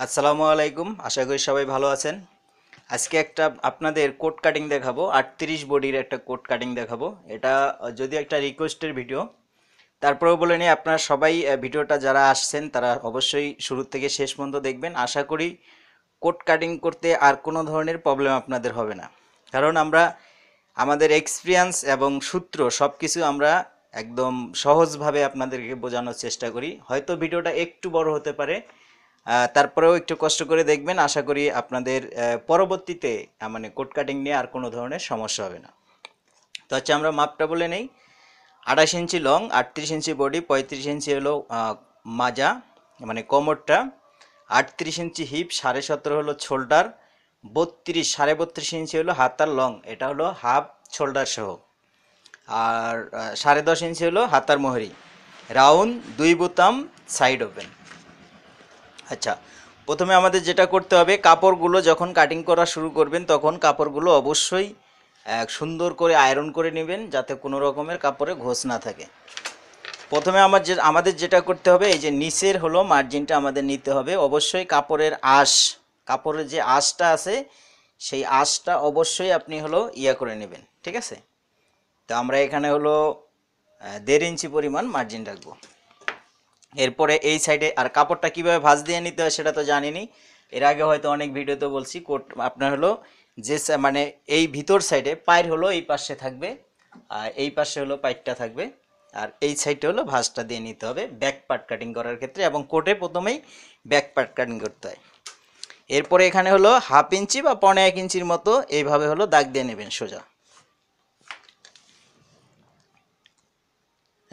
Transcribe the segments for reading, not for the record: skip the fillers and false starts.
আসসালামু আলাইকুম, আশা করি সবাই ভালো আছেন। আজকে একটা আপনাদের কোড কাটিং দেখাবো, 38 বডির একটা কোড কাটিং দেখাবো। এটা যদি একটা রিকোয়েস্টের ভিডিও, তারপরেও বলে নিই আপনারা সবাই ভিডিওটা যারা আসছেন তারা অবশ্যই শুরু থেকে শেষ পর্যন্ত দেখবেন। আশা করি কোড কাটিং করতে আর কোনো ধরনের প্রবলেম আপনাদের হবে না, কারণ আমরা আমাদের এক্সপিরিয়েন্স এবং সূত্র সব কিছু আমরা একদম সহজভাবে আপনাদেরকে বোঝানোর চেষ্টা করি। হয়তো ভিডিওটা একটু বড় হতে পারে, তারপরেও একটু কষ্ট করে দেখবেন। আশা করি আপনাদের পরবর্তীতে মানে কোড কাটিং নিয়ে আর কোনো ধরনের সমস্যা হবে না। তো হচ্ছে আমরা মাপটা বলে নেই। 28 ইঞ্চি লং, 38 ইঞ্চি বডি, 35 ইঞ্চি হলো মাজা মানে কোমরটা, 38 ইঞ্চি হিপ, 17.5 হলো শোল্ডার, 32.5 ইঞ্চি হলো হাতার লং, এটা হলো হাফ শোল্ডার সহ, আর 10.5 ইঞ্চি হলো হাতার মোহরি, রাউন্ড 2 বোতাম, সাইড ওপেন। আচ্ছা, প্রথমে আমাদের যেটা করতে হবে, কাপড়গুলো যখন কাটিং করা শুরু করবেন তখন কাপড়গুলো অবশ্যই সুন্দর করে আয়রন করে নেবেন, যাতে কোনো রকমের কাপড়ে ঘোষ না থাকে। প্রথমে আমাদের যেটা করতে হবে, এই যে নিচের হলো মার্জিনটা আমাদের নিতে হবে। অবশ্যই কাপড়ের আঁশ, কাপড়ের যে আঁশটা আছে সেই আঁশটা অবশ্যই আপনি হলো করে নেবেন, ঠিক আছে? তো আমরা এখানে হলো 1.5 ইঞ্চি পরিমাণ মার্জিন রাখবো। এরপরে এই সাইডে আর কাপড়টা কিভাবে ভাঁজ দিয়ে নিতে হয় সেটা তো জানিনি, এর আগে হয়তো অনেক ভিডিওতে বলছি। কোট আপনার হলো যে মানে এই ভিতর সাইডে পায়ের হলো এই পাশে থাকবে, আর এই পাশে হলো পাইটটা থাকবে, আর এই সাইডে হলো ভাঁজটা দিয়ে নিতে হবে ব্যাক পার্ট কাটিং করার ক্ষেত্রে, এবং কোটে প্রথমেই ব্যাক পার্ট কাটিং করতে হয়। এরপরে এখানে হলো 1/2 ইঞ্চি বা 1.25 ইঞ্চির মতো এইভাবে হলো দাগ দিয়ে নেবেন সোজা,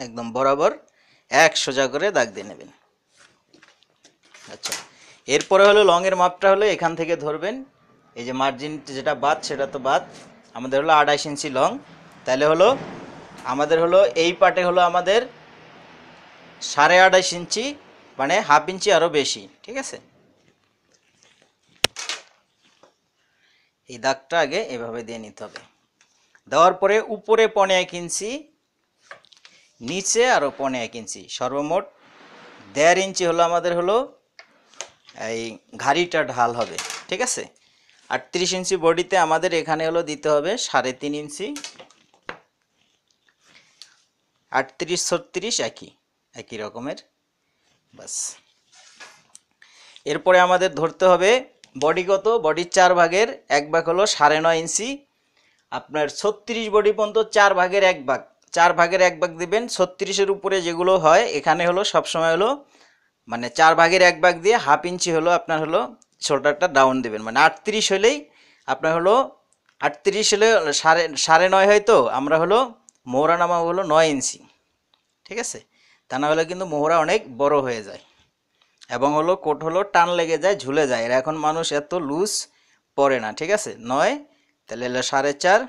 একদম বরাবর এক সোজা করে দাগ দিয়ে নেবেন। আচ্ছা, এরপরে হলো লংয়ের মাপটা হলো এখান থেকে ধরবেন। এই যে মার্জিন যেটা বাদ সেটা তো বাদ, আমাদের হলো 28 ইঞ্চি লং, তাহলে হলো আমাদের হলো এই পার্টে হলো আমাদের 28.5 ইঞ্চি, মানে 1/2 ইঞ্চি আরও বেশি, ঠিক আছে? এই দাগটা আগে এভাবে দিয়ে নিতে হবে। দেওয়ার পরে উপরে 1.25 ইঞ্চি, নিচে আরও 1.25 ইঞ্চি, সর্বমোট 1.5 ইঞ্চি হলো আমাদের হলো এই ঘাড়িটা ঢাল হবে, ঠিক আছে? 38 ইঞ্চি বডিতে আমাদের এখানে হলো দিতে হবে 3.5 ইঞ্চি, 38 36 একই একই রকমের, বাস। এরপরে আমাদের ধরতে হবে বডি কত, বডির 4 ভাগের 1 ভাগ হলো 9.5 ইঞ্চি। আপনার 36 বডি পর্যন্ত 4 ভাগের 1 ভাগ, 4 ভাগের 1 ভাগ দিবেন। 36-এর উপরে যেগুলো হয় এখানে হলো সবসময় হলো মানে 4 ভাগের 1 ভাগ দিয়ে 1/2 ইঞ্চি হলো আপনার হলো শোল্ডারটা ডাউন দেবেন, মানে 38 হলেই আপনার হলো 38 হলে সাড়ে সাড়ে নয়, হয়তো আমরা হলো মোহরা নামাবো হলো 9 ইঞ্চি, ঠিক আছে? তা না হলে কিন্তু মোহরা অনেক বড় হয়ে যায় এবং হলো কোট হলো টান লেগে যায়, ঝুলে যায়। এর এখন মানুষ এত লুজ পরে না, ঠিক আছে? 9, তাহলে হলো 4.5,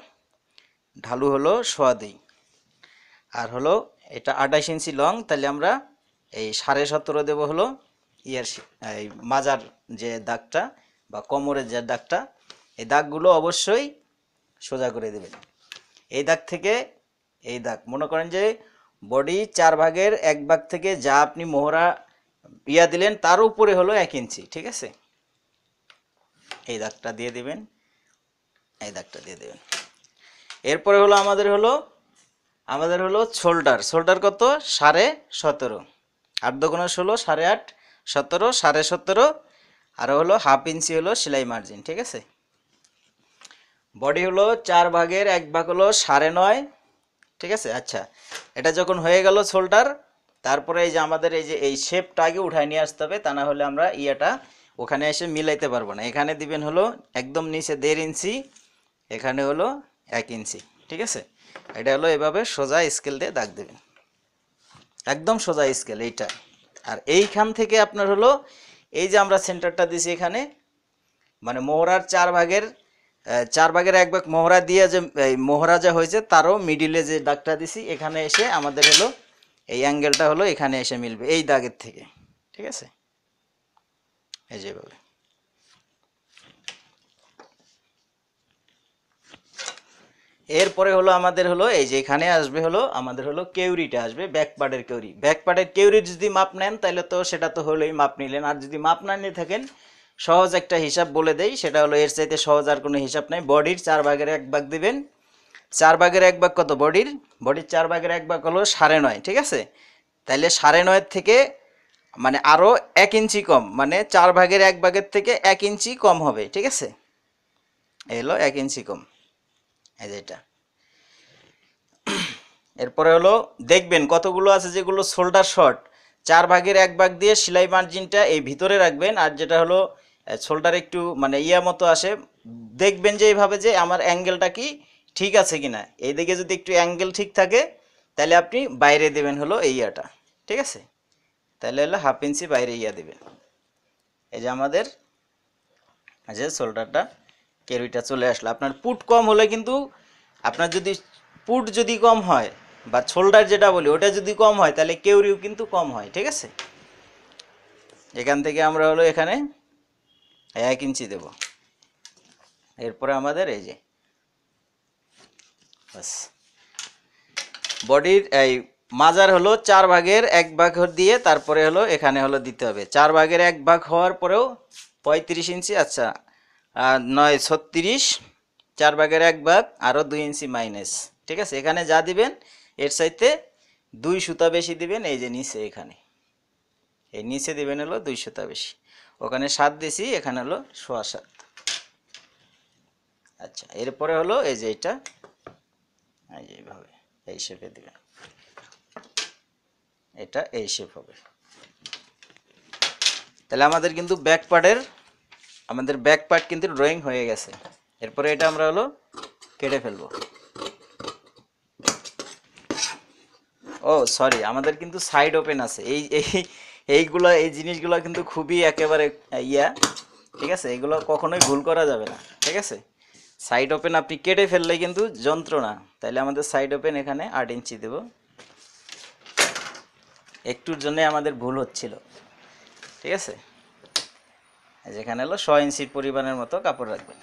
ঢালু হলো 2.25, আর হলো এটা 28 ইঞ্চি লং, তাহলে আমরা এই 17.5 দেবো হলো ইয়ার এই মাজার যে দাগটা বা কোমরের যে দাগটা, এই দাগগুলো অবশ্যই সোজা করে দেবেন। এই দাগ থেকে এই দাগ, মনে করেন যে বডি 4 ভাগের 1 ভাগ থেকে যা আপনি মোহরা দিলেন তার উপরে হলো 1 ইঞ্চি, ঠিক আছে? এই দাগটা দিয়ে দিবেন, এই দাগটা দিয়ে দেবেন। এরপরে হলো আমাদের হলো শোল্ডার, শোল্ডার কত, 17.5, 8×2 = 16, 8.5, 17, 17.5, আর হলো 1/2 ইঞ্চি হলো সেলাই মার্জিন, ঠিক আছে? বডি হলো 4 ভাগের 1 ভাগ হলো 9.5, ঠিক আছে? আচ্ছা, এটা যখন হয়ে গেল শোল্ডার, তারপরে এই যে আমাদের এই যে এই শেপটা আগে উঠায় নিয়ে আসতে হবে, তা না হলে আমরা ওখানে এসে মিলাইতে পারবো না। এখানে দিবেন হলো একদম নিচে 1.5 ইঞ্চি, এখানে হলো 1 ইঞ্চি, ঠিক আছে? এটা হলো এভাবে সোজা স্কেল দিয়ে দাগ দেবেন, একদম সোজা স্কেল এইটা। আর এইখান থেকে আপনার হলো এই যে আমরা সেন্টারটা দিছি এখানে, মানে মোহরার 4 ভাগের 1 ভাগ মোহরা দিয়ে যে এই মোহরা যা হয়েছে তারও মিডিলে যে দাগটা দিছি, এখানে এসে আমাদের হলো এই অ্যাঙ্গেলটা হলো এখানে এসে মিলবে এই দাগের থেকে, ঠিক আছে? এই যেভাবে। এরপরে হলো আমাদের হলো এই যে এখানে আসবে হলো আমাদের হলো কেউরিটা আসবে, ব্যাক পার্টের কেউরি। ব্যাক পার্টের কেউরির যদি মাপ নেন তাহলে তো সেটা তো হলোই, মাপ নিলেন। আর যদি মাপ না নিয়ে থাকেন, সহজ একটা হিসাব বলে দেই, সেটা হলো এর চাইতে সহজ আর কোনো হিসাব নাই। বডির 4/1 দিবেন। 4/1 কত বডির? বডির 4/1 হলো 9.5, ঠিক আছে? তাইলে 9.5 থেকে মানে আরও 1 ইঞ্চি কম, মানে 4/1 থেকে 1 ইঞ্চি কম হবে, ঠিক আছে? এই হলো 1 ইঞ্চি কম, এই যে এটা। এরপরে হলো দেখবেন কতগুলো আছে যেগুলো শোল্ডার শর্ট, 4/1 দিয়ে সেলাই মার্জিনটা এই ভিতরে রাখবেন। আর যেটা হলো শোল্ডার একটু মানে ইয়া মতো আসে, দেখবেন যে এইভাবে যে আমার অ্যাঙ্গেলটা কি ঠিক আছে কিনা। এইদিকে যদি একটু অ্যাঙ্গেল ঠিক থাকে তাহলে আপনি বাইরে দেবেন হলো এই ইয়াটা, ঠিক আছে? তাহলে হলো 1/2 ইঞ্চি বাইরে ইয়া দেবেন। এই যে আমাদের যে শোল্ডারটা কেরুইটা চলে আসলো। আপনার পুট কম হলে কিন্তু, আপনার যদি পুট যদি কম হয় বা শোল্ডার যেটা বলি ওটা যদি কম হয় তাহলে কেউরিও কিন্তু কম হয়, ঠিক আছে? এখান থেকে আমরা হলো এখানে 1 ইঞ্চি দেব। এরপরে আমাদের এই যে বাস বডির এই মাজার হলো 4/1 দিয়ে তারপরে হলো এখানে হলো দিতে হবে 4/1 হওয়ার পরেও 35 ইঞ্চি, আচ্ছা 9 36, 4/1 আরও 2 ইঞ্চি মাইনাস, ঠিক আছে? এখানে যা দিবেন এর চাইতে 2 সুতা বেশি দিবেন। এই যে নিচে, এখানে এই নিচে দিবেন হলো 2 সুতা বেশি। ওখানে 7 দিছি, এখানে হলো 7.25। আচ্ছা, এরপরে হলো এই যে এটা এই যে এইভাবে এই শেপে দিবেন, এটা এই শেপ হবে। তাহলে আমাদের কিন্তু আমাদের ব্যাক পার্ট কিন্তু ড্রয়িং হয়ে গেছে। এরপরে এটা আমরা হলো কেটে ফেলবো। ও সরি, আমাদের কিন্তু সাইড ওপেন আছে। এইগুলো এই জিনিসগুলো কিন্তু খুবই একেবারে ইয়া, ঠিক আছে? এগুলো কখনোই ভুল করা যাবে না, ঠিক আছে? সাইড ওপেন আপনি কেটে ফেললে কিন্তু যন্ত্রণা। তাইলে আমাদের সাইড ওপেন এখানে 8 ইঞ্চি দেব। একটুর জন্য আমাদের ভুল হচ্ছিল, ঠিক আছে? যেখানে হলো 6 ইঞ্চির পরিমাণের মতো কাপড় রাখবেন।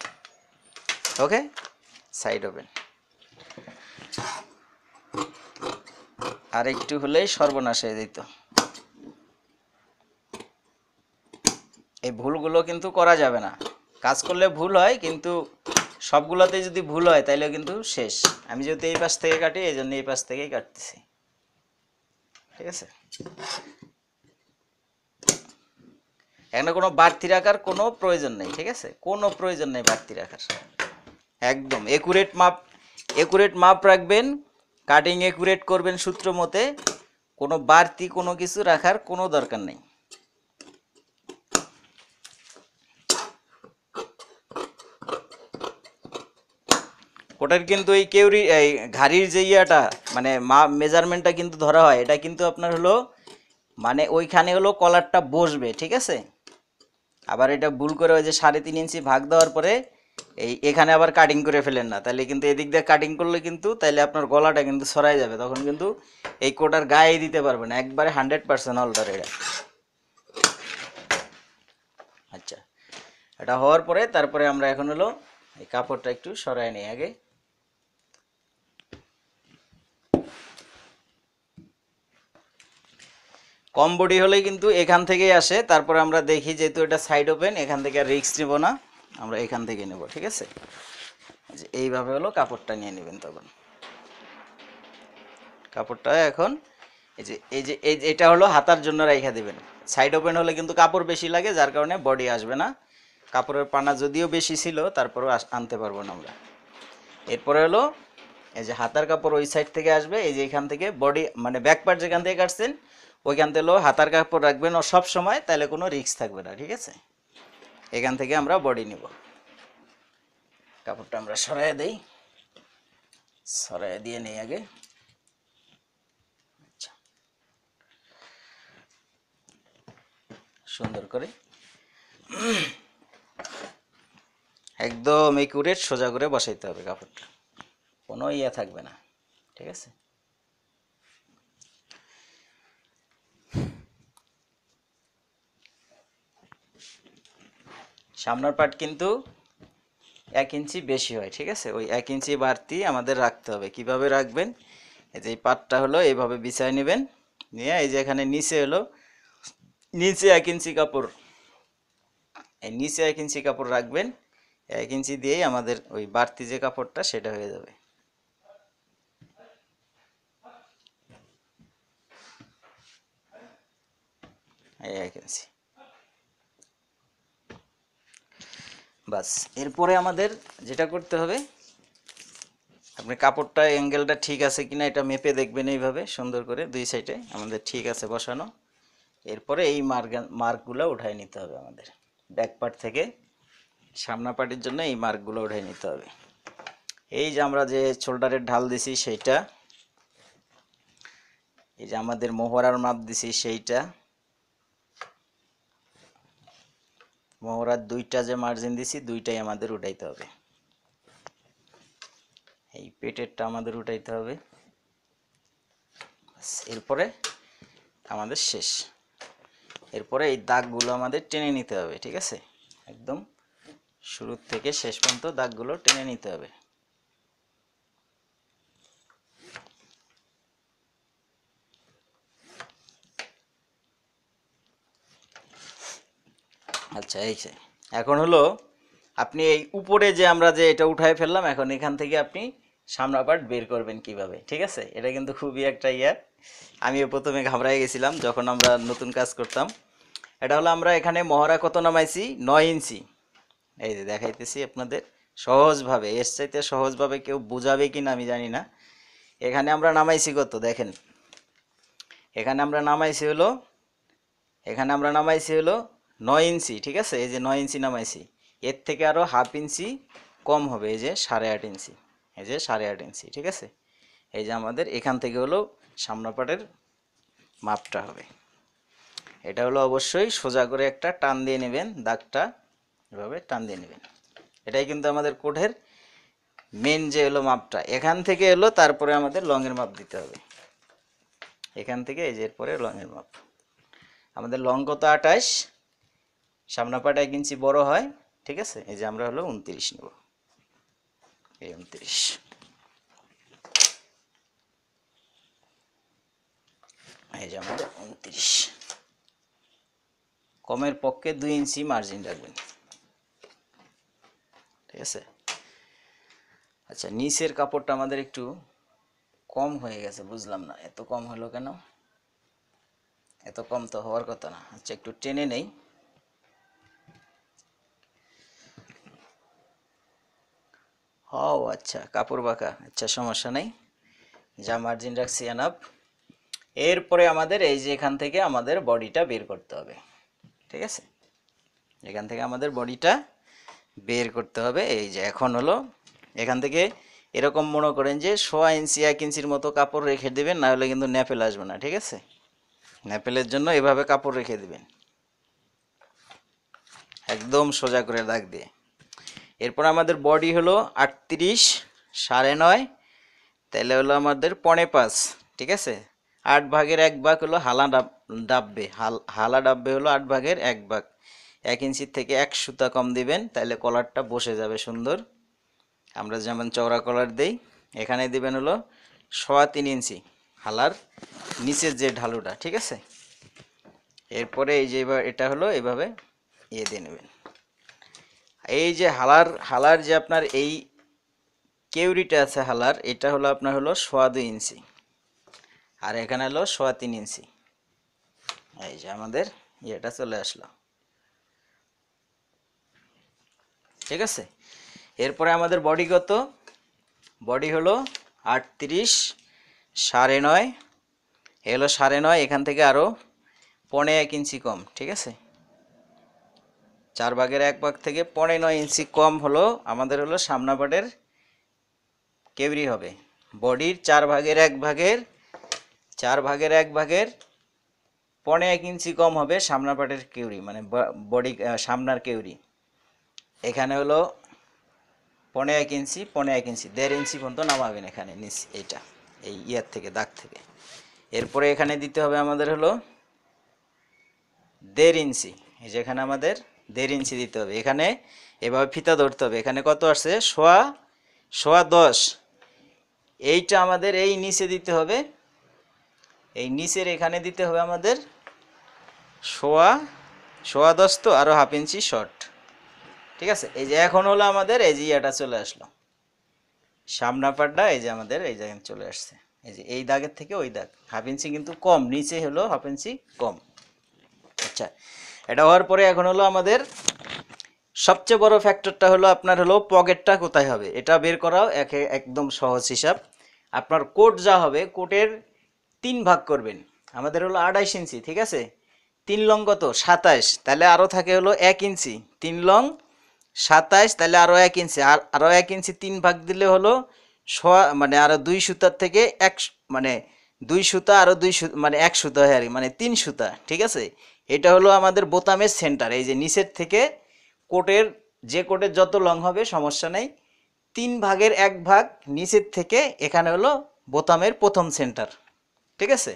ওকে, সাইড ওপেন। আর একটু হলেই সর্বনাশ হয়ে যেত। এই ভুলগুলো কিন্তু করা যাবে না। কাজ করলে ভুল হয়, কিন্তু সবগুলোতে যদি ভুল হয় তাহলে কিন্তু শেষ। আমি যেহেতু এই পাশ থেকে কাটি, এই জন্য এই পাশ থেকেই কাটতেছি, ঠিক আছে? এখানে কোনো বাড়তি রাখার কোনো প্রয়োজন নেই, ঠিক আছে? কোনো প্রয়োজন নেই বাড়তি রাখার। একদম একুরেট মাপ রাখবেন, কাটিং একুরেট করবেন সূত্র মতে। কোনো বাড়তি কোনো কিছু রাখার কোনো দরকার নেই। ওটার কিন্তু এই কেউরি এই ঘাড়ির যে ইয়াটা মানে মেজারমেন্টটা কিন্তু ধরা হয়, এটা কিন্তু আপনার হলো মানে ওইখানে হলো কলারটা বসবে, ঠিক আছে? আবার এটা ভুল করে ওই যে 3.5 ইঞ্চি ভাগ দেওয়ার পরে এখানে আবার কাটিং করে ফেলেন না, তাহলে কিন্তু এদিক দিয়ে কাটিং করলে কিন্তু তাইলে আপনার গলাটা কিন্তু ছড়াই যাবে, তখন কিন্তু এই কোটার গায়ে দিতে পারবেন না। একবারে 100% অল্টার এটা। আচ্ছা, এটা হওয়ার পরে তারপরে আমরা এখন হলো এই কাপড়টা একটু সরাই নিই আগে। কম বডি হলে কিন্তু এখান থেকেই আসে। তারপরে আমরা দেখি যেহেতু এটা সাইড ওপেন, এখান থেকে আর রিস্ক নেব না, আমরা এখান থেকে নেব, ঠিক আছে? এইভাবে হলো কাপড়টা নিয়ে নেবেন। তখন কাপড়টা এখন এটা হলো হাতার জন্য রেখে দেবেন। সাইড ওপেন হলে কিন্তু কাপড় বেশি লাগে, যার কারণে বডি আসবে না। কাপড়ের পানা যদিও বেশি ছিল তারপরেও আনতে পারবো না আমরা। এরপরে হলো এই যে হাতার কাপড় ওই সাইড থেকে আসবে, এই যে এখান থেকে বডি মানে ব্যাক পার্ট যেখান থেকে কাটছেন ওইখান থেকে হলো হাতার কাপড় রাখবেন ও সব সময়, তাহলে কোনো রিস্ক থাকবে না, ঠিক আছে? এখান থেকে আমরা বডি নিব। কাপড়টা আমরা সরাই দেই, সরাই দিয়ে নেই আগে। আচ্ছা, সুন্দর করে একদম একুরেট সোজা করে বসাইতে হবে কাপড়টা, কোনো ইয়া থাকবে না, ঠিক আছে? সামনের পার্ট কিন্তু 1 ইঞ্চি বেশি হয়, ঠিক আছে? ওই 1 ইঞ্চি বাড়তি আমাদের রাখতে হবে। কিভাবে রাখবেন, এই যে এই পাটটা হলো এইভাবে বিছায় নেবেন, নিয়ে এই যে এখানে নিচে হলো নিচে 1 ইঞ্চি কাপড়, এই নিচে 1 ইঞ্চি কাপড় রাখবেন। 1 ইঞ্চি দিয়েই আমাদের ওই বাড়তি যে কাপড়টা সেটা হয়ে যাবে। এই 1 ইঞ্চি বাস। এরপরে আমাদের যেটা করতে হবে, আপনি কাপড়টা অ্যাঙ্গেলটা ঠিক আছে কিনা এটা মেপে দেখবেন, এইভাবে সুন্দর করে 2 সাইডে আমাদের ঠিক আছে বসানো। এরপরে এই মার্কগুলো উঠাই নিতে হবে আমাদের ব্যাক পার্ট থেকে সামনা পার্টের জন্য, এই মার্কগুলো উঠাই নিতে হবে। এই যে আমরা যে শোল্ডারের ঢাল দিছি সেইটা, এই যে আমাদের মোহরার মাপ দিছি সেইটা, মোহরার 2টা যে মার্জিন দিছি 2টাই আমাদের উঠাইতে হবে। এই পেটেরটা আমাদের উঠাইতে হবে। এরপরে আমাদের শেষ। এরপরে এই দাগগুলো আমাদের টেনে নিতে হবে, ঠিক আছে? একদম শুরু থেকে শেষ পর্যন্ত দাগগুলো টেনে নিতে হবে। আচ্ছা, এই যে এখন হলো আপনি এই উপরে যে আমরা যে এটা উঠায় ফেললাম, এখন এখান থেকে আপনি সামনা পার্ট বের করবেন কিভাবে, ঠিক আছে? এটা কিন্তু খুবই একটা আমিও প্রথমে ঘাবড়াই গেছিলাম যখন আমরা নতুন কাজ করতাম। এটা হলো আমরা এখানে মহড়া কত নামাইছি, 9 ইঞ্চি। এই যে দেখাইতেছি আপনাদের সহজভাবে, এর চাইতে সহজভাবে কেউ বুঝাবে কি না আমি জানি না। এখানে আমরা নামাইছি কত দেখেন, এখানে আমরা নামাইছি হলো 9 ইঞ্চি, ঠিক আছে? এই যে 9 ইঞ্চি নামাইছি, এর থেকে আরও 1/2 ইঞ্চি কম হবে, এই যে 8.5 ইঞ্চি, এই যে 8.5 ইঞ্চি, ঠিক আছে? এই যে আমাদের এখান থেকে হলো সামনা পাটের মাপটা হবে। এটা হলো অবশ্যই সোজা করে একটা টান দিয়ে নেবেন, দাগটা এভাবে টান দিয়ে নেবেন। এটাই কিন্তু আমাদের কোটের মেন যে হলো মাপটা, এখান থেকে এলো তারপরে আমাদের লংয়ের মাপ দিতে হবে। এখান থেকে এই যে এরপরে লংয়ের মাপ, আমাদের লং কত 28, সামনা পাট 1 ইঞ্চি বড় হয়, ঠিক আছে? এই যে আমরা হলো 29 নেব, এই 29, এই যে আমাদের 29। কমের পক্ষে 2 ইঞ্চি মার্জিন রাখবেন, ঠিক আছে? আচ্ছা, নিচের কাপড়টা আমাদের একটু কম হয়ে গেছে, বুঝলাম না এত কম হলো কেন, এত কম তো হওয়ার কথা না। আচ্ছা, একটু টেনে নেই। ও আচ্ছা, কাপড় বাঁকা, আচ্ছা সমস্যা নেই, যা মার্জিন রাখছি এনাফ। এরপরে আমাদের এই যে এখান থেকে আমাদের বডিটা বের করতে হবে, ঠিক আছে? এখান থেকে আমাদের বডিটা বের করতে হবে। এই যে এখন হলো এখান থেকে এরকম মনে করেন যে 1.5 ইঞ্চি 1 ইঞ্চির মতো কাপড় রেখে দেবেন, না হলে কিন্তু ন্যাপেল আসবে না, ঠিক আছে? ন্যাপেলের জন্য এভাবে কাপড় রেখে দিবেন একদম সোজা করে দাগ দিয়ে। এরপর আমাদের বডি হলো 38, 9.5, তাহলে হলো আমাদের 4.5, ঠিক আছে? 8/1 হলো হালা ডাববে, হালা ডাববে হলো 8/1। 1 ইঞ্চির থেকে 1 সুতা কম দিবেন, তাহলে কলারটা বসে যাবে সুন্দর। আমরা যেমন চওড়া কলার দেই, এখানে দিবেন হলো 3.25 ইঞ্চি হালার নিচের যে ঢালুটা, ঠিক আছে? এরপরে এই যে এটা হলো এইভাবে দিয়ে নেবেন। এই যে হালার যে আপনার এই কেউরিটা আছে হালার, এটা হলো আপনার হলো 2.25 ইঞ্চি, আর এখানে হলো 3.25 ইঞ্চি। এই যে আমাদের এটা চলে আসলো, ঠিক আছে? এরপরে আমাদের বডি কত, বডি হলো 38, 9.5, এ হলো 9.5, এখান থেকে আরও 1.25 ইঞ্চি কম, ঠিক আছে? 4/1 থেকে 9.5 ইঞ্চি কম হলো আমাদের হলো সামনা পাটের কেউরি হবে। বডির 4/1 1/1 কম হবে সামনা পাটের কেউরি, মানে বডি সামনার কেউরি। এখানে হলো 1.5 ইঞ্চি 1.5 ইঞ্চি 1.5 ইঞ্চি পর্যন্ত নামাবেন এখানে নিচ, এইটা এই ইয়ার থেকে দাগ থেকে। এরপরে এখানে দিতে হবে আমাদের হলো 1.5 ইঞ্চি, এই যেখানে আমাদের 1.5 ইঞ্চি দিতে হবে। এখানে এভাবে ফিতা ধরতে হবে, এখানে কত আসছে সোয়া সোয়া 10, এইটা আমাদের এই নিচে দিতে হবে, এই নিচের এখানে দিতে হবে আমাদের সোয়া সোয়া 10, তো আরও 1/2 ইঞ্চি শর্ট। ঠিক আছে, এই যে এখন হলো আমাদের এই যে এটা চলে আসলো, সামনা পাটটা এই যে আমাদের এই জায়গায় চলে আসছে, এই যে এই দাগের থেকে ওই দাগ 1/2 ইঞ্চি কিন্তু কম, নিচে হলো 1/2 ইঞ্চি কম। আচ্ছা, এটা হওয়ার পরে এখন হলো আমাদের সবচেয়ে বড় ফ্যাক্টরটা হলো আপনার হলো পকেটটা কোথায় হবে, এটা বের করাও একদম সহজ হিসাব। আপনার কোট যা হবে কোটের 3 ভাগ করবেন, আমাদের হলো 28 ইঞ্চি, ঠিক আছে, 3 লং কত 27, তাহলে আরও থাকে হলো 1 ইঞ্চি, 3 লং 27, তাহলে আরও 1 ইঞ্চি, আর আরও 1 ইঞ্চি 3 ভাগ দিলে হলো মানে আরও 2 সুতার থেকে এক, মানে 2 সুতা আরও 2 সুতা, মানে 1 সুতা হয় আর কি, মানে 3 সুতা। ঠিক আছে, এটা হলো আমাদের বোতামের সেন্টার, এই যে নিচের থেকে কোটের, যে কোটের যত লং হবে সমস্যা নেই, 3 ভাগের 1 ভাগ নিচের থেকে এখানে হলো বোতামের প্রথম সেন্টার। ঠিক আছে,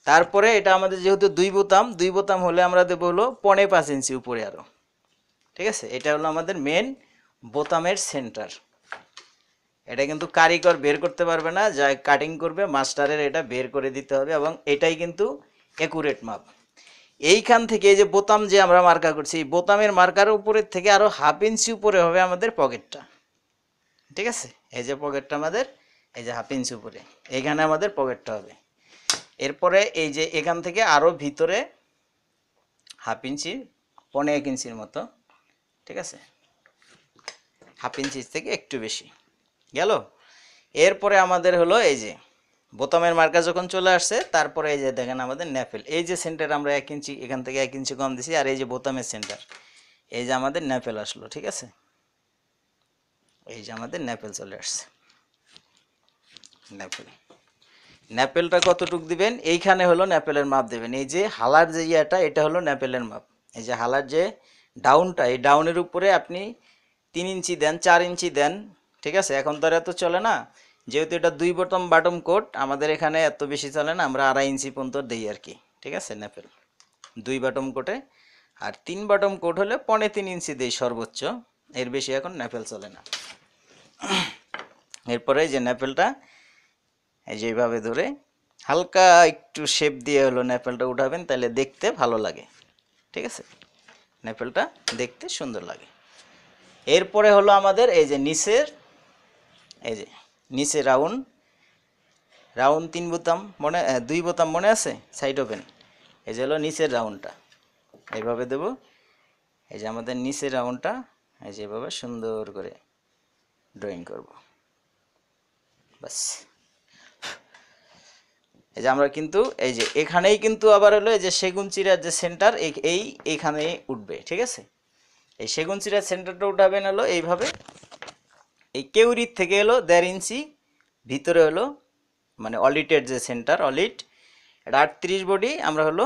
তারপরে এটা আমাদের যেহেতু 2 বোতাম হলে আমরা দেবো হলো 5.5 ইঞ্চি উপরে আরও। ঠিক আছে, এটা হলো আমাদের মেন বোতামের সেন্টার। এটা কিন্তু কারিগর বের করতে পারবে না, যা কাটিং করবে মাস্টারের এটা বের করে দিতে হবে, এবং এটাই কিন্তু অ্যাকুরেট মাপ। এইখান থেকে এই যে বোতাম যে আমরা মার্কা করছি, এই বোতামের মার্কার উপরের থেকে আরও 1/2 ইঞ্চি উপরে হবে আমাদের পকেটটা। ঠিক আছে, এই যে পকেটটা আমাদের এই যে 1/2 ইঞ্চি উপরে, এইখানে আমাদের পকেটটা হবে। এরপরে এই যে এখান থেকে আরও ভিতরে 1/2 ইঞ্চি, 1.5 ইঞ্চির মতো। ঠিক আছে, 1/2 ইঞ্চি থেকে একটু বেশি গেল। এরপরে আমাদের হলো এই যে বোতামের মার্কা যখন চলে আসছে, তারপরে এই যে দেখেন আমাদের ন্যাপেল, এই যে সেন্টার আমরা 1 ইঞ্চি এখান থেকে 1 ইঞ্চি কম দিছি, আর এই যে বোতামের সেন্টার, এই যে আমাদের ন্যাপেল আসলো। ঠিক আছে, এই যে আমাদের ন্যাপেল চলে আসছে, ন্যাপেল, ন্যাপেলটা কতটুক দিবেন, এইখানে হলো ন্যাপেলের মাপ দেবেন, এই যে হালার যে ইয়াটা এটা হলো ন্যাপেলের মাপ, এই যে হালার যে ডাউনটা, এই ডাউনের উপরে আপনি 3 ইঞ্চি দেন, 4 ইঞ্চি দেন। ঠিক আছে, এখন তো আর এত চলে না, যেহেতু এটা 2 বটম কোট, আমাদের এখানে এত বেশি চলে না, আমরা 2.5 ইঞ্চি পর্যন্ত দিই আর কি। ঠিক আছে, ন্যাপেল 2 বটম কোটে, আর 3 বটম কোট হলে 3.5 ইঞ্চি দেই সর্বোচ্চ, এর বেশি এখন ন্যাপেল চলে না। এরপরে যে ন্যাপেলটা এই যে এইভাবে ধরে হালকা একটু শেপ দিয়ে হলো ন্যাপেলটা উঠাবেন, তাহলে দেখতে ভালো লাগে। ঠিক আছে, ন্যাপেলটা দেখতে সুন্দর লাগে। এরপরে হলো আমাদের এই যে নিচের, এই যে নিচে রাউন্ড, 3 বোতাম মনে, 2 বোতাম মনে আছে, সাইড ওপেন, এই যে হলো নিচের রাউন্ডটা, এইভাবে দেব। এই যে আমাদের নিচের রাউন্ডটা এই যে এভাবে সুন্দর করে ড্রয়িং করব, বাস। এই যে আমরা কিন্তু এই যে এখানেই কিন্তু আবার হলো এই যে সেগুন চিরার যে সেন্টার এইখানে উঠবে। ঠিক আছে, এই সেগুন চিরার সেন্টারটা উঠাবেন হলো এইভাবে, এই কেউরির থেকে হলো 1.5 ইঞ্চি ভিতরে হলো, মানে অলিটের যে সেন্টার, অলিট এটা 38 বডি, আমরা হলো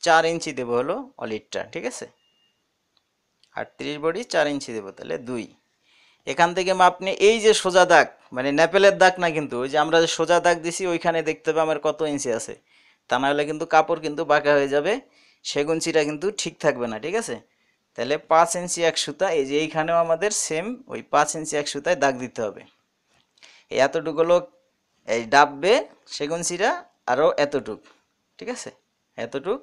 4 ইঞ্চি দেবো হলো অলিটটা। ঠিক আছে, 38 বডি 4 ইঞ্চি দেবো, তাহলে 2। এখান থেকে মাপ নিয়ে এই যে সোজা দাগ, মানে ন্যাপেলের দাগ না কিন্তু, ওই যে আমরা যে সোজা দাগ দিছি ওইখানে দেখতে হবে আমার কত ইঞ্চি আছে, তা না হলে কিন্তু কাপড় কিন্তু বাঁকা হয়ে যাবে, সেগুন চিরা কিন্তু ঠিক থাকবে না। ঠিক আছে, তাহলে 5 ইঞ্চি 1 সুতা, এই যে এইখানেও আমাদের সেম ওই 5 ইঞ্চি 1 সুতায় দাগ দিতে হবে। এই এতটুকু হলো এই ডাববে সেগুন চিরা, আরও এতটুক। ঠিক আছে, এতটুক,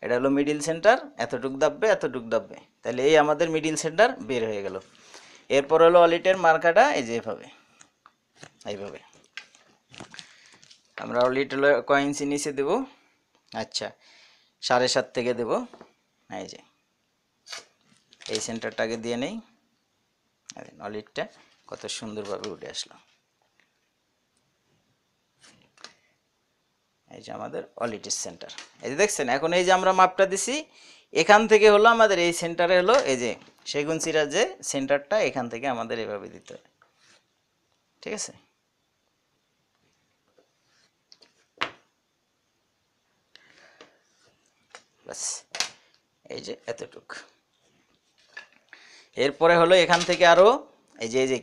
এটা হলো মিডিল সেন্টার, এতটুক দাববে এতটুক দাববে, তাহলে এই আমাদের মিডিল সেন্টার বের হয়ে গেল। এরপর হলো অলিটের মার্কাটা এই যে এইভাবে, এইভাবে আমরা অলিট হলো কয় ইঞ্চি নিচে দেব, আচ্ছা 7.5 থেকে দেব। এই যে এই সেন্টারটাকে দিয়ে নেই, অলিটটা কত সুন্দরভাবে উঠে আসলো। এই যে আমাদের অলিটের সেন্টার, এই যে দেখছেন। এখন এই যে আমরা মাপটা দিছি, এখান থেকে হলো আমাদের এই সেন্টারে হলো এই যে সেগুন চিরার যে সেন্টারটা, এখান থেকে আমাদের এভাবে দিতে হবে। ঠিক আছে, বাস, এই যে এতটুক। এরপরে হলো এখান থেকে আরো এই যে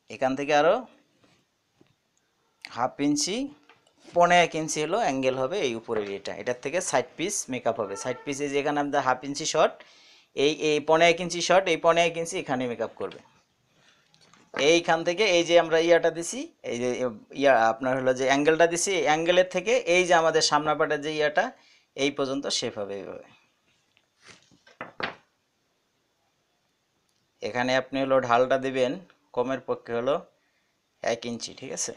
এখান থেকে আরো 1/2 ইঞ্চি 1.5 ইঞ্চি হলো অ্যাঙ্গেল হবে এই উপরের এটার থেকে সাইড পিস মেকআপ হবে। সাইড পিসে যেখানে আমাদের 1/2 ইঞ্চি শর্ট, এই 1.5 ইঞ্চি শর্ট, এই 1.5 ইঞ্চি এখানে মেকআপ করবে। এইখান থেকে এই যে আমরা ইয়াটা দিছি, এই যে আপনার হলো যে অ্যাঙ্গেলটা দিছি, এই অ্যাঙ্গেলের থেকে এই যে আমাদের সামনা পাটের যে ইয়াটা এই পর্যন্ত শেপ হবে এইভাবে। এখানে আপনি হলো ঢালটা দিবেন কমের পক্ষে হলো 1 ইঞ্চি, ঠিক আছে?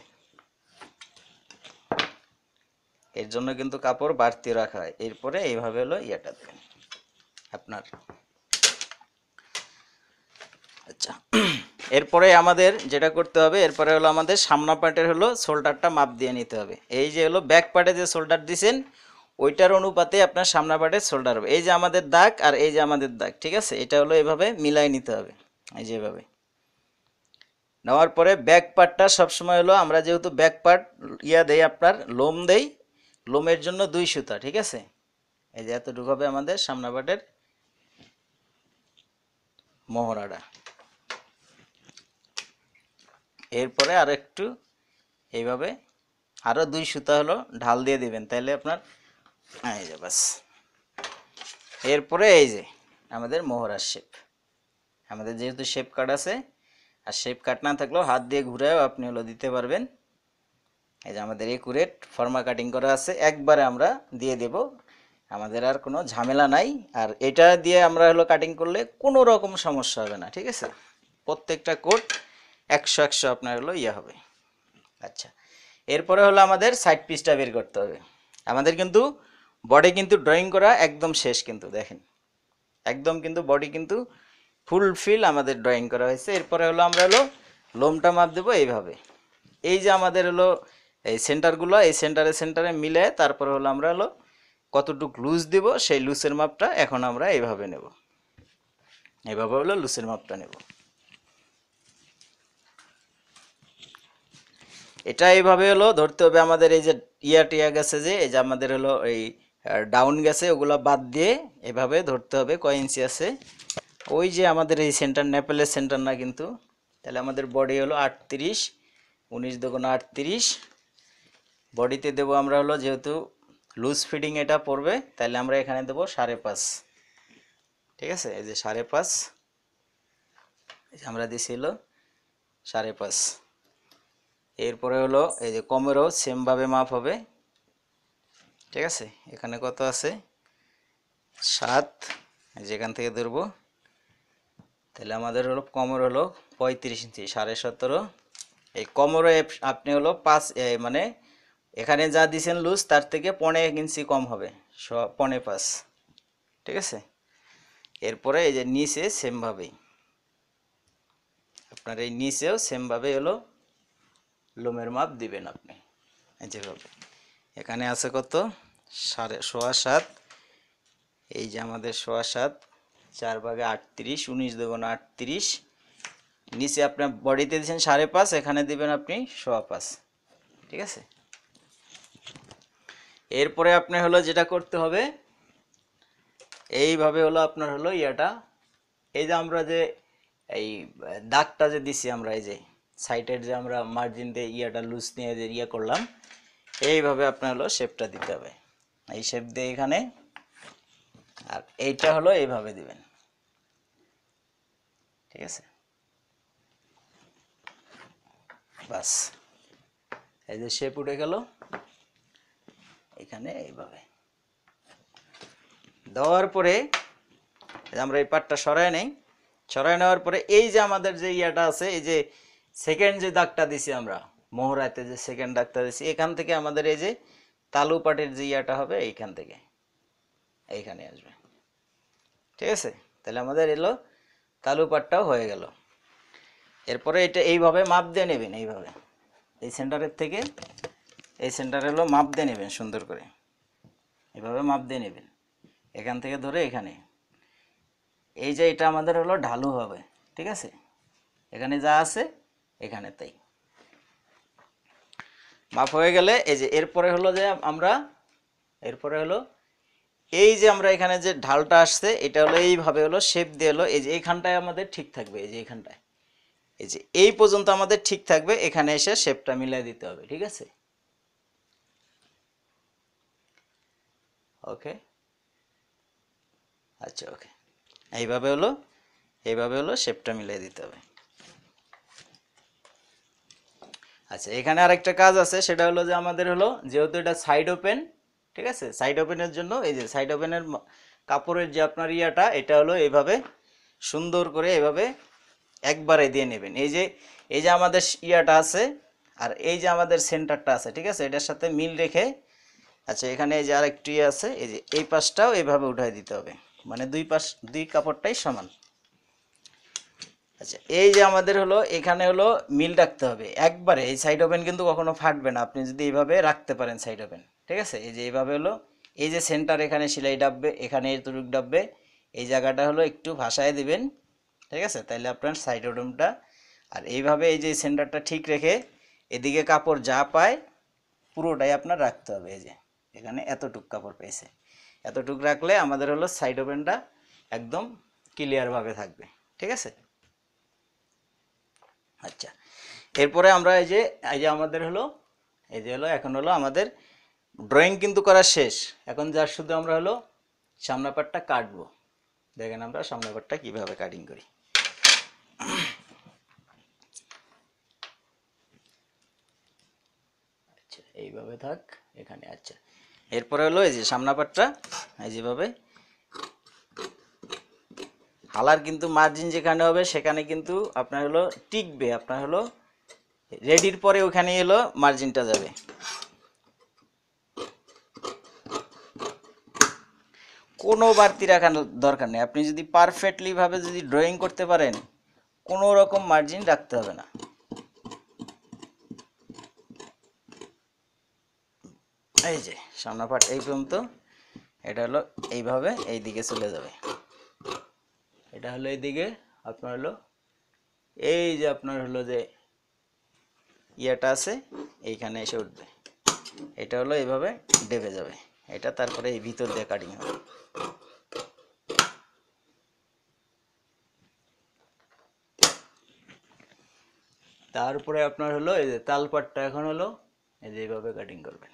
এর জন্য কিন্তু কাপড় বাড়তি রাখা হয়। এরপরে এইভাবে হলো ইয়াটা দেবেন আপনার। আচ্ছা, এরপরে আমাদের যেটা করতে হবে, এরপরে হলো আমাদের সামনা পার্টের হলো শোল্ডারটা মাপ দিয়ে নিতে হবে। এই যে হলো ব্যাক পার্টে যে শোল্ডার দিছেন ওইটার অনুপাতে আপনার সামনা পার্টের শোল্ডার হবে। এই যে আমাদের দাগ আর এই যে আমাদের দাগ, ঠিক আছে? এটা হলো এভাবে মিলাই নিতে হবে, এই যে এভাবে নেওয়ার পরে ব্যাক পার্টটা সবসময় হলো আমরা যেহেতু ব্যাক পার্ট ইয়া দেই আপনার লোম দেই, লোমের জন্য 2 সুতা, ঠিক আছে? এই যে এতটুকু হবে আমাদের সামনা পার্টের মহড়াটা। এরপরে আর একটু এইভাবে আরও 2 সুতা হলো ঢাল দিয়ে দিবেন, তাইলে আপনার এই যে বাস। এরপরে এই যে আমাদের মোহরার শেপ, আমাদের যেহেতু শেপ কাট আছে, আর শেপ কাট না থাকলেও হাত দিয়ে ঘুরেও আপনি হলো দিতে পারবেন। এই যে আমাদের একুরেট ফর্মা কাটিং করা আছে, একবারে আমরা দিয়ে দেব, আমাদের আর কোনো ঝামেলা নাই। আর এটা দিয়ে আমরা হলো কাটিং করলে কোনো রকম সমস্যা হবে না, ঠিক আছে? প্রত্যেকটা কোট 100 আপনার হলো ইয়ে হবে। আচ্ছা, এরপরে হলো আমাদের সাইড পিসটা বের করতে হবে। আমাদের কিন্তু বডি কিন্তু ড্রয়িং করা একদম শেষ, কিন্তু দেখেন একদম কিন্তু বডি কিন্তু ফুলফিল আমাদের ড্রয়িং করা হয়েছে। এরপরে হলো আমরা হলো লোমটা মাপ দেবো এইভাবে। এই যে আমাদের হলো এই সেন্টারগুলো, এই সেন্টারে মিলে তারপরে হলো আমরা হলো কতটুক লুজ দেব সেই লুজের মাপটা এখন আমরা এইভাবে নেব, এইভাবে হলো লুজের মাপটা নেব। এটা এইভাবে হলো ধরতে হবে আমাদের। এই যে টিয়া গেছে, যে এই যে আমাদের হলো এই ডাউন গেছে, ওগুলো বাদ দিয়ে এভাবে ধরতে হবে কয় ইঞ্চি আছে। ওই যে আমাদের এই সেন্টার নেপেলের সেন্টার না কিন্তু, তাহলে আমাদের বডি হলো 38, 19 দুগুণ 38। বডিতে দেবো আমরা হলো যেহেতু লুজ ফিটিং এটা পড়বে, তাহলে আমরা এখানে দেবো 5.5, ঠিক আছে? এই যে 5.5 আমরা দিছি হলো 5.5। এরপরে হলো এই যে কোমরও সেমভাবে মাপ হবে, ঠিক আছে? এখানে কত আছে 7, যেখান থেকে ধরবো, তাহলে আমাদের হলো কোমর হলো 35 ইঞ্চি, 17.5। এই কোমরে আপনি হলো 5 মানে এখানে যা দিছেন লুজ তার থেকে 1.5 ইঞ্চি কম হবে, 5.5, ঠিক আছে? এরপরে এই যে নিচে সেমভাবেই আপনার এই নিচেও সেমভাবে হলো লোমের মাপ দিবেন আপনি, এই যেভাবে। এখানে আছে কত 7.5, এই যে আমাদের 7.5, 4 ভাগে 38, 19 দুগুণ 38। নিচে আপনার বডিতে দিয়েছেন 5.5, এখানে দিবেন আপনি 5.5, ঠিক আছে? এরপরে আপনি হলো যেটা করতে হবে এইভাবে হলো আপনার হলো ইয়াটা, এই যে আমরা যে এই দাগটা যে দিছি আমরা, এই যে সাইডের যে আমরা মার্জিন দিয়ে ইয়াটা লুজ নিয়ে যে ইয়ে করলাম, এইভাবে আপনার হলো শেপটা দিতে হবে। এই শেপ দিয়ে এখানে, আর এইটা হলো এইভাবে দিবেন, ঠিক আছে? বাস, এই যে শেপ উঠে গেল এখানে। এইভাবে দেওয়ার পরে আমরা এই পাটটা সরাই নেই। সরাই নেওয়ার পরে এই যে আমাদের যে ইয়াটা আছে, এই যে সেকেন্ড যে দাগটা দিছি আমরা মোহরাতে, যে সেকেন্ড দাগটা দিছি, এখান থেকে আমাদের এই যে তালু পাটের যে ইয়াটা হবে এইখান থেকে এইখানে আসবে, ঠিক আছে? তাহলে আমাদের এলো তালু পাটটাও হয়ে গেল। এরপরে এটা এইভাবে মাপ দিয়ে নেবেন, এইভাবে এই সেন্টারের থেকে এই সেন্টারে হলো মাপ দিয়ে নেবেন সুন্দর করে, এভাবে মাপ দিয়ে নেবেন এখান থেকে ধরে এখানে। এই যে এটা আমাদের হলো ঢালু হবে, ঠিক আছে? এখানে যা আছে এখানে তাই মাপ হয়ে গেলে এই যে এরপরে হলো যে আমরা এরপরে হলো এই যে আমরা এখানে যে ঢালটা আসছে এটা হলো এইভাবে হলো শেপ দিয়ে হলো এই যে এইখানটায় আমাদের ঠিক থাকবে, এই যে এইখানটায় এই যে এই পর্যন্ত আমাদের ঠিক থাকবে, এখানে এসে শেপটা মিলাই দিতে হবে, ঠিক আছে? ওকে, আচ্ছা ওকে, এইভাবে হলো শেপটা মিলিয়ে দিতে হবে। আচ্ছা, এখানে আরেকটা কাজ আছে, সেটা হলো যে আমাদের হলো যেহেতু এটা সাইড ওপেন, ঠিক আছে, সাইড ওপেনের জন্য এই যে সাইড ওপেনের কাপড়ের যে আপনার ইয়াটা, এটা হলো এইভাবে সুন্দর করে এইভাবে একবারে দিয়ে নেবেন। এই যে আমাদের ইয়াটা আছে আর এই যে আমাদের সেন্টারটা আছে, ঠিক আছে, এটার সাথে মিল রেখে, আচ্ছা এখানে এই যে আরেকটি আছে, এই যে এই পাশটাও এইভাবে উঠাই দিতে হবে, মানে দুই কাপড়টাই সমান। আচ্ছা, এই যে আমাদের হলো এখানে হলো মিল রাখতে হবে একবারে, এই সাইড ওপেন কিন্তু কখনো ফাটবে না আপনি যদি এইভাবে রাখতে পারেন সাইড ওপেন, ঠিক আছে। এই যে এইভাবে হলো, এই যে সেন্টার এখানে সেলাই ডাববে, এখানে এতটুক ডাববে, এই জায়গাটা হলো একটু ভাসায় দিবেন, ঠিক আছে, তাইলে আপনার সাইড ওপেনটা, আর এইভাবে এই যে সেন্টারটা ঠিক রেখে এদিকে কাপড় যা পায় পুরোটাই আপনার রাখতে হবে। এই যে এখানে এতটুক কাপড় পেয়েছে, এতটুক রাখলে আমাদের হলো সাইড ওপেনটা একদম ক্লিয়ারভাবে থাকবে, ঠিক আছে। আচ্ছা, এরপরে আমরা এই যে আমাদের হলো এই যে হলো এখন হলো আমাদের ড্রয়িং কিন্তু করা শেষ, এখন যা শুধু আমরা হলো সামনের পাটটা কাটবো। দেখেন আমরা সামনের পাটটা কিভাবে কাটিং করি। আচ্ছা, এইভাবে থাক এখানে। আচ্ছা, এরপরে হলো এই যে সামনের পাটটা এই যেভাবে হালার কিন্তু মার্জিন যেখানে হবে সেখানে কিন্তু আপনার হলো টিকবে, আপনার হলো রেডির পরে ওখানে এলো মার্জিনটা যাবে। কোনো বাড়তি রাখার দরকার নেই, আপনি যদি পারফেক্টলি ভাবে যদি ড্রয়িং করতে পারেন কোনো রকম মার্জিন রাখতে হবে না। এই যে সামনা পাট এই পর্যন্ত, এটা হলো এইভাবে এই দিকে চলে যাবে, এটা হলো এইদিকে আপনার হলো এই যে আপনার হলো যে ইয়েটা আছে এইখানে এসে উঠবে, এটা হলো এইভাবে ডেবে যাবে, এটা তারপরে এই ভিতর দিয়ে কাটিং হবে। তারপরে আপনার হলো এই যে তালপাটটা এখন হলো এই যে এইভাবে কাটিং করবেন।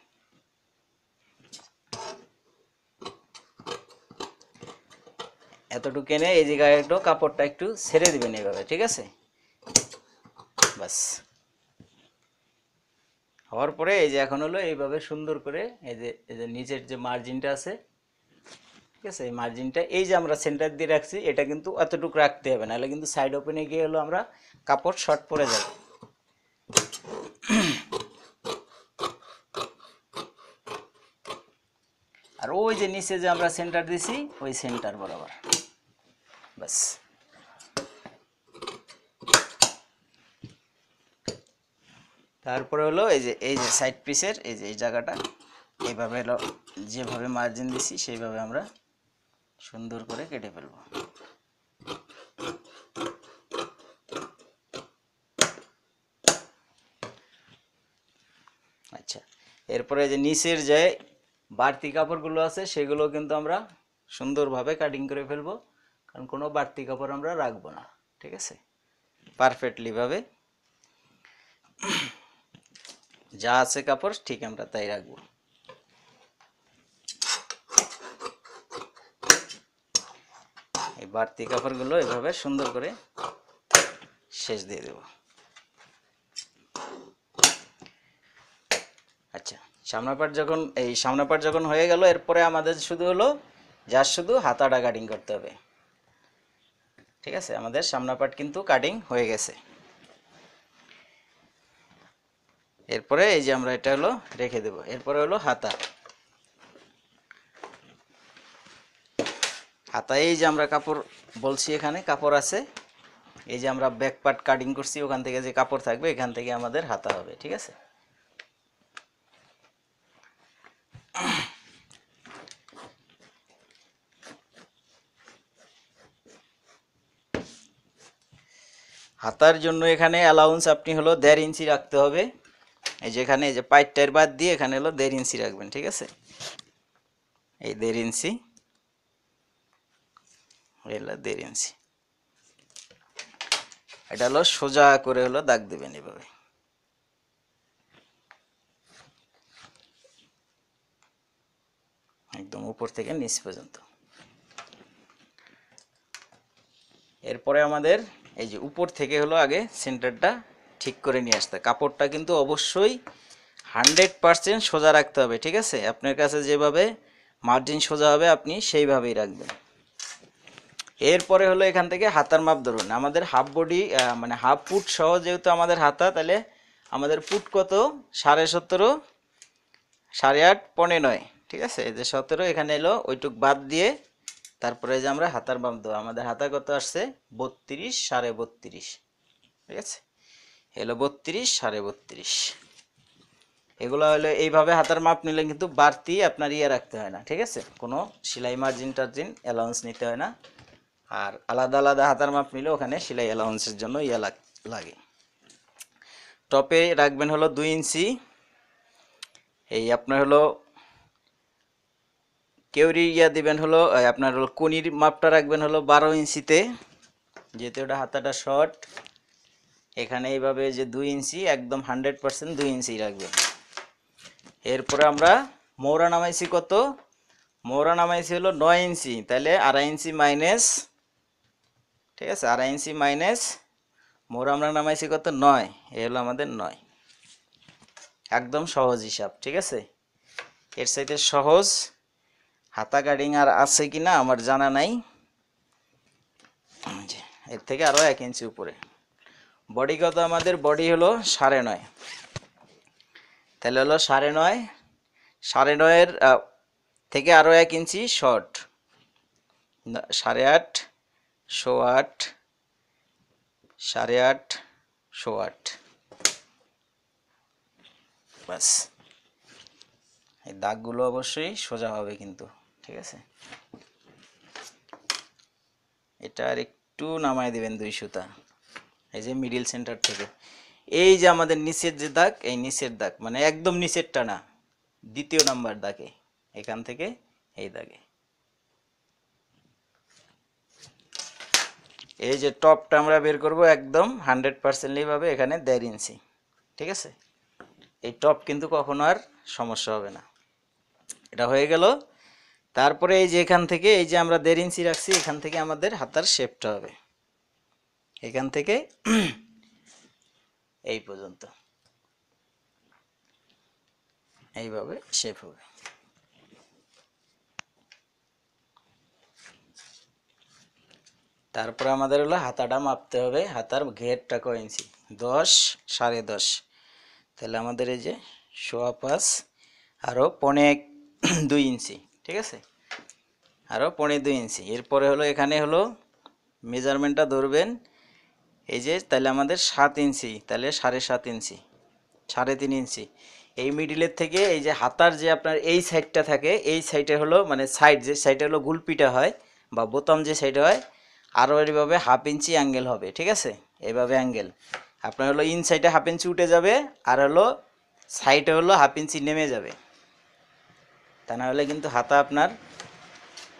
এতটুকু এনে এই জায়গায় একটু কাপড়টা একটু ছেড়ে দিবেন এইভাবে, ঠিক আছে, বাস। হওয়ার পরে এই যে এখন হলো এইভাবে সুন্দর করে এই যে নিচের যে মার্জিনটা আছে, ঠিক আছে, এই মার্জিনটা এই যে আমরা সেন্টার দিয়ে রাখছি এটা কিন্তু এতটুকু রাখতে হবে, নাহলে কিন্তু সাইড ওপেনে গিয়ে হলো আমরা কাপড় শর্ট পরে যাবে। আর ওই যে নিচে যে আমরা সেন্টার দিছি ওই সেন্টার বরাবর, বাস। তারপরে হলো এই যে সাইড পিসের এই যে এই জায়গাটা এইভাবে হলো যেভাবে মার্জিন দিছি সেইভাবে আমরা সুন্দর করে কেটে ফেলবো। আচ্ছা, এরপরে যে নিচের যে বাড়তি কাপড়গুলো আছে সেগুলো কিন্তু আমরা সুন্দরভাবে কাটিং করে ফেলবো, কারণ কোনো বাড়তি কাপড় আমরা রাখবো না, ঠিক আছে, পারফেক্টলি ভাবে যা আছে কাপড় ঠিক আমরা তাই রাখবো। এই বাড়তি কাপড়গুলো এভাবে সুন্দর করে শেষ দিয়ে দেব। আচ্ছা, সামনের পাট যখন হয়ে গেল, এরপরে আমাদের শুধু হলো শুধু হাতাটা কাটিং করতে হবে, ঠিক আছে। আমাদের সামনের পাট কিন্তু কাটিং হয়ে গেছে। এরপরে এই যে আমরা এটা হলো রেখে দেব। এরপরে হলো হাতা এই যে আমরা কাপড় বলছি এখানে কাপড় আছে, এই যে আমরা ব্যাক পার্ট কাটিং করছি ওখান থেকে যে কাপড় থাকবে এখান থেকে আমাদের হাতা হবে, ঠিক আছে। হাতার জন্য এখানে অ্যালাউন্স আপনি হলো 1.5 ইঞ্চি রাখতে হবে। এই যেখানে এই যে পাইপটার বাদ দিয়ে এখানে হলো 1.5 ইঞ্চি রাখবেন, ঠিক আছে, এই 1.5 ইঞ্চি, এলো 1.5 ইঞ্চি। এটা হলো সোজা করে হলো দাগ দেবেন এভাবে। একদম উপর থেকে নিচ পর্যন্ত। এরপরে আমাদের এই যে উপর থেকে হলো আগে সেন্টারটা ঠিক করে নিয়ে আসতে, কাপড়টা কিন্তু অবশ্যই 100% সোজা রাখতে হবে, ঠিক আছে? আপনার কাছে যেভাবে মার্জিন সোজা হবে আপনি সেইভাবেই রাখবেন। এরপরে হলো এখান থেকে হাতার মাপ ধরুন, আমাদের হাফ বডি মানে হাফ ফুট সহ যেহেতু আমাদের হাতা, তাহলে আমাদের ফুট কত 17.5, 8.5, 9.5, ঠিক আছে? এই যে 17 এখানে এলো, ওইটুক বাদ দিয়ে তারপরে যে আমরা হাতার মাপ দেবো, আমাদের হাতা কত আসছে 32, 32.5, ঠিক আছে? এলো 32, 32.5। এগুলো হলো এইভাবে হাতার মাপ নিলে কিন্তু বাড়তি আপনার ইয়ে রাখতে হয় না, ঠিক আছে? কোনো সেলাই মার্জিন টার্জিন অ্যালাউন্স নিতে হয় না। আর আলাদা আলাদা হাতার মাপ নিলে ওখানে সেলাই অ্যালাউন্সের জন্য ইয়ে লাগে। টপে রাখবেন হলো 2 ইঞ্চি। এই আপনার হলো কেউরি ইয়া দিবেন হলো আপনার হলো কোনির মাপটা রাখবেন হলো 12 ইঞ্চিতে, যেহেতু এটা হাতাটা শর্ট। এখানে এইভাবে যে 2 ইঞ্চি একদম 100% 2 ইঞ্চি রাখবেন। এরপরে আমরা মৌরা নামাইছি কত, মৌরা নামাইছি হলো 9 ইঞ্চি, তাহলে 2.5 ইঞ্চি মাইনাস, ঠিক আছে? 2.5 ইঞ্চি মাইনাস মৌরা আমরা নামাইছি কত 9, এ হলো আমাদের 9। একদম সহজ হিসাব, ঠিক আছে? এর সাথে সহজ হাতা কাটিং আর আছে কিনা আমার জানা নাই। এর থেকে আরো 1 ইঞ্চি উপরে। বডি কত আমাদের, বডি হলো 9.5, তাহলে হলো 9.5, 9.5-এর থেকে আরো 1 ইঞ্চি শর্ট, 8.5, 8.5, 8.5, 8.5, বাস। এই দাগগুলো অবশ্যই সোজা হবে কিন্তু, ঠিক আছে? এটা আর একটু নামায় দিবেন 2 সুতা, এই যে মিডিল সেন্টার থেকে। এই যে আমাদের নিচের যে দাগ, এই নিচের দাগ মানে একদম নিচেরটা না, 2য় নাম্বার দাগে, এখান থেকে এই দাগে। এই যে টপটা আমরা বের করব একদম 100% ভাবে, এখানে 1.5 ইঞ্চি, ঠিক আছে? এই টপ কিন্তু কখনো আর সমস্যা হবে না। এটা হয়ে গেল। তারপরে এই যে এখান থেকে এই যে আমরা 1.5 ইঞ্চি রাখছি, এখান থেকে আমাদের হাতার শেপটা হবে এখান থেকে এই পর্যন্ত, এইভাবে শেপ হবে। তারপরে আমাদের হলো হাতাটা মাপতে হবে, হাতার ঘেরটা কয় ইঞ্চি, 10, 10.5, তাহলে আমাদের এই যে 5.25 আরও 2.25 ইঞ্চি, ঠিক আছে? আরও 2.25 ইঞ্চি। এরপরে হলো এখানে হলো মেজারমেন্টটা ধরবেন, এই যে তাহলে আমাদের 7 ইঞ্চি, তাহলে 7.5 ইঞ্চি, 3.5 ইঞ্চি। এই মিডিলের থেকে এই যে হাতার যে আপনার এই সাইডটা থাকে, এই সাইডে হলো মানে সাইড যে সাইডে হলো গুলপিটা হয় বা বোতাম যে সাইডে হয়, আরও এইভাবে 1/2 ইঞ্চি অ্যাঙ্গেল হবে, ঠিক আছে? এইভাবে অ্যাঙ্গেল আপনার হলো ইন সাইডে 1/2 ইঞ্চি উঠে যাবে, আর হলো সাইডে হলো 1/2 ইঞ্চি নেমে যাবে। তা না হলে কিন্তু হাতা আপনার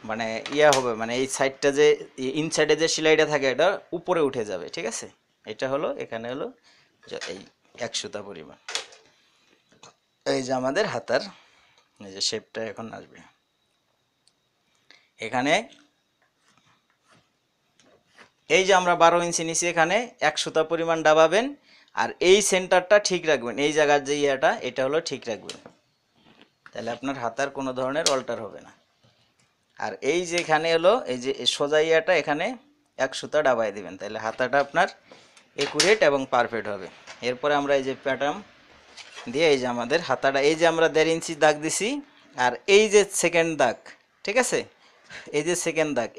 মানে ইয়া হবে, মানে এই সাইডটা যে ইন সাইডে যে সেলাইটা থাকে এটা উপরে উঠে যাবে, ঠিক আছে? এটা হলো এখানে হলো এই 1 সুতা পরিমাণ। এই যে আমাদের হাতার এই যে শেপটা এখন আসবে, এখানে এই যে আমরা 12 ইঞ্চি নিচে এখানে 1 সুতা পরিমাণ দাবাবেন, আর এই সেন্টারটা ঠিক রাখবেন, এই জায়গার যে ইয়াটা এটা হলো ঠিক রাখবেন, তাহলে আপনার হাতার কোনো ধরনের অল্টার হবে না। আর এই যে এখানে হলো এই যে সোজা ইয়াটা এখানে 1 সুতা ডাবাই দিবেন, তাহলে হাতাটা আপনার একুরেট এবং পারফেক্ট হবে। এরপরে আমরা এই যে প্যাটার্ন দিয়ে এই যে আমাদের হাতাটা এই যে আমরা 1.5 ইঞ্চি দাগ দিছি, আর এই যে সেকেন্ড দাগ, ঠিক আছে? এই যে সেকেন্ড দাগ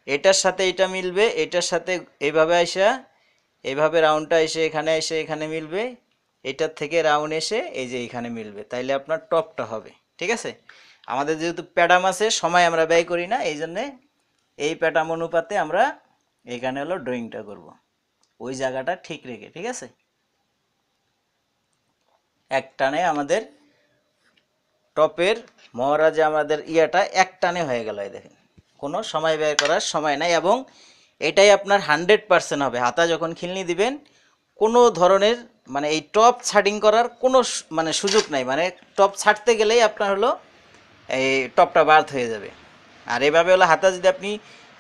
এটার সাথে এটা মিলবে, এটার সাথে এইভাবে আইসা এইভাবে রাউন্ডটা এসে এখানে মিলবে, এটার থেকে রাউন্ড এসে এই যে এখানে মিলবে, তাইলে আপনার টপটা হবে, ঠিক আছে? আমাদের যেহেতু প্যাটার্ন আছে, সময় আমরা ব্যয় করি না, এই জন্যে এই প্যাটার্ন অনুপাতে আমরা এখানে হলো ড্রয়িংটা করব, ওই জায়গাটা ঠিক রেখে, ঠিক আছে? এক টানে আমাদের টপের মহড়া যে আমাদের ইয়াটা এক টানে হয়ে গেল, এই দেখেন কোনো সময় ব্যয় করার সময় নাই, এবং এটাই আপনার 100% হবে। হাতা যখন খিলনি দিবেন কোনো ধরনের মানে এই টপ ছাটিং করার কোনো মানে সুযোগ নাই, মানে টপ ছাড়তে গেলেই আপনার হলো এই টপটা বার্থ হয়ে যাবে। আর এভাবে হলো হাতা যদি আপনি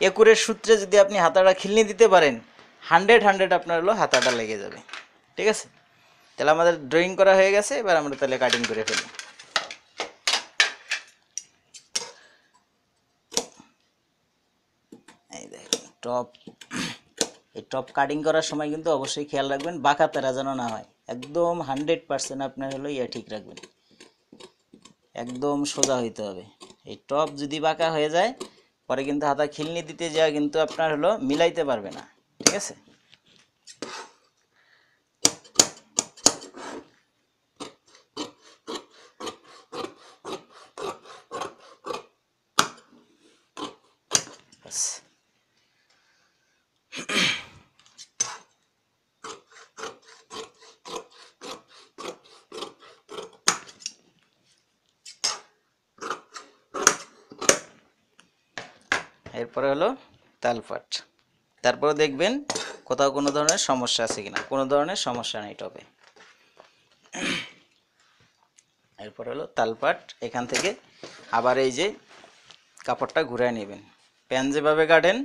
একুরের সূত্রে যদি আপনি হাতাটা খিলনি দিতে পারেন 100 আপনার হলো হাতাটা লেগে যাবে। ঠিক আছে, তাহলে আমাদের ড্রয়িং করা হয়ে গেছে, এবার আমরা তাহলে কাটিং করে ফেলি। এই দেখেন টপ, এই টপ কাটিং করার সময় কিন্তু অবশ্যই খেয়াল রাখবেন বাঁকা তেরা যেন না হয়, একদম 100% আপনার হলো ঠিক রাখবেন, একদম সোজা হইতে হবে। এই টপ যদি বাঁকা হয়ে যায় পরে কিন্তু হাতা খিলনি দিতে যাওয়া কিন্তু আপনার হলো মিলাইতে পারবে না। ঠিক আছে, এরপরে হলো তালপাট। তারপরে দেখবেন কোথাও কোনো ধরনের সমস্যা আছে কিনা, কোনো ধরনের সমস্যা নেই টপে। এরপর হলো তালপাট, এখান থেকে আবার এই যে কাপড়টা ঘুরায় নেবেন, প্যান যেভাবে কাটেন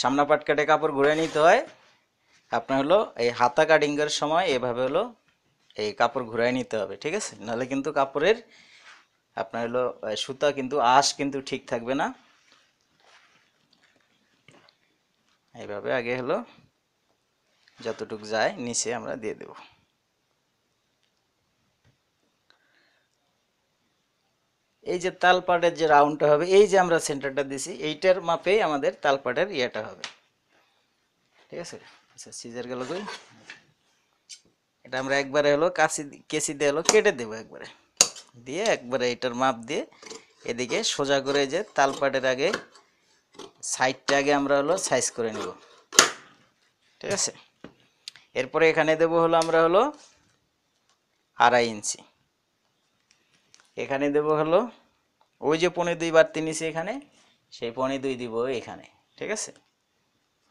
সামনা পাট কাটে কাপড় ঘুরে নিতে হয়, আপনার হলো এই হাতা কাটিংয়ের সময় এভাবে হলো এই কাপড় ঘুরায় নিতে হবে। ঠিক আছে, নাহলে কিন্তু কাপড়ের আপনার হলো সুতা কিন্তু আঁশ কিন্তু ঠিক থাকবে না। এইভাবে আগে হলো যতটুক যায় নিচে আমরা দিয়ে দেব। এই যে তালপাটের যে রাউন্ডটা হবে, এই যে আমরা সেন্টারটা দিছি এইটার মাপেই আমাদের তালপাটের ইয়েটা হবে। ঠিক আছে, আচ্ছা সিজার গেল কই, এটা আমরা একবারে হলো কেসি দিয়ে হলো কেটে দেবো, একবারে দিয়ে একবারে এটার মাপ দিয়ে এদিকে সোজা করে যে তালপাটের আগে সাইডটা আগে আমরা হলো সাইজ করে নেব। ঠিক আছে, এরপরে এখানে দেব হলো আমরা হলো 2.5 ইঞ্চি, এখানে দেব হলো ওই যে 1.5 বাড়তি নিচে এখানে, সেই 1.5 দিব এখানে। ঠিক আছে,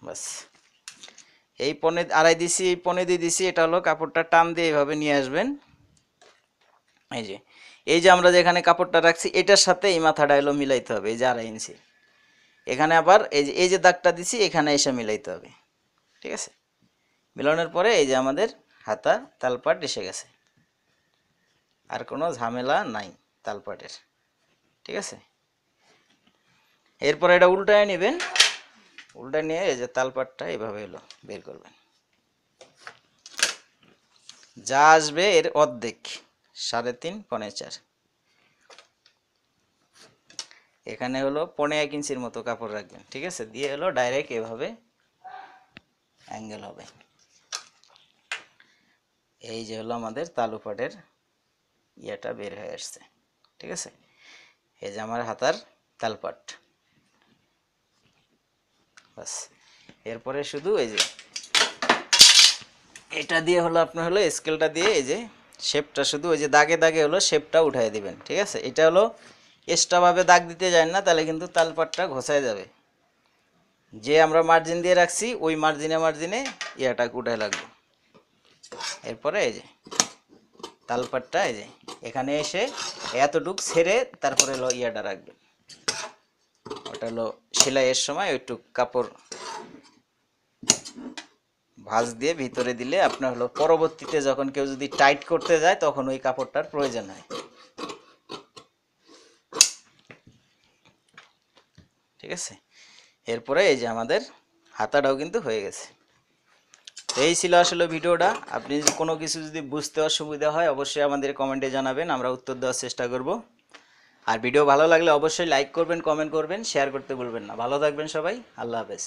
বাস এই 2.5 দিছি, এই 1.5 দিছি, এটা হলো কাপড়টা টান দিয়ে এইভাবে নিয়ে আসবেন। এই যে আমরা যেখানে কাপড়টা রাখছি এটার সাথে এই মাথাটা হলো মিলাইতে হবে, এই যে 2.5 ইঞ্চি, এখানে আবার এই যে দাগটা দিছি এখানে এসে মিলাইতে হবে। ঠিক আছে, মিলানোর পরে এই যে আমাদের হাতা তালপাট এসে গেছে, আর কোনো ঝামেলা নাই তালপাটের। ঠিক আছে, এরপর এটা উল্টায় নেবেন, উল্টা নিয়ে এই যে তালপাটটা এইভাবে হলো বের করবেন, যা আসবে এর অর্ধেক 3.5 পৌনে 4, এখানে হলো 1.5 ইঞ্চির মতো কাপড় রাখবেন। ঠিক আছে, দিয়ে হলো ডাইরেক্ট এভাবে অ্যাঙ্গেল হবে। এই যে হলো আমাদের তালুপাটের ইয়েটা বের হয়ে আসছে। ঠিক আছে, এই যে আমার হাতার তালপাট, বাস। এরপরে শুধু এই যে এটা দিয়ে হলো আপনার হলো স্কেলটা দিয়ে এই যে শেপটা শুধু ওই যে দাগে দাগে হলো শেপটা উঠাই দিবেন। ঠিক আছে, এটা হলো এক্সট্রাভাবে দাগ দিতে যান না, তাহলে কিন্তু তালপাটটা ঘষায় যাবে। যে আমরা মার্জিন দিয়ে রাখছি ওই মার্জিনে ইয়াটা উঠায় লাগবে। এরপরে এই যে তালপাটটা এই যে এখানে এসে এতটুক ছেড়ে তারপরে হলো ইয়াটা রাখবেন, ওটা হলো সেলাইয়ের সময় ওইটুক কাপড় ভাঁজ দিয়ে ভিতরে দিলে আপনার হলো পরবর্তীতে যখন কেউ যদি টাইট করতে যায় তখন ওই কাপড়টার প্রয়োজন হয়। ঠিক আছে, এরপরে এই যে আমাদের হাতাটাও কিন্তু হয়ে গেছে। এই ছিল আসলে ভিডিওটা। আপনি যদি কোনো কিছু যদি বুঝতে অসুবিধা হয় অবশ্যই আমাদের কমেন্টে জানাবেন, আমরা উত্তর দেওয়ার চেষ্টা করব। আর ভিডিও ভালো লাগলে অবশ্যই লাইক করবেন, কমেন্ট করবেন, শেয়ার করতে ভুলবেন না। ভালো থাকবেন সবাই, আল্লাহ হাফেজ।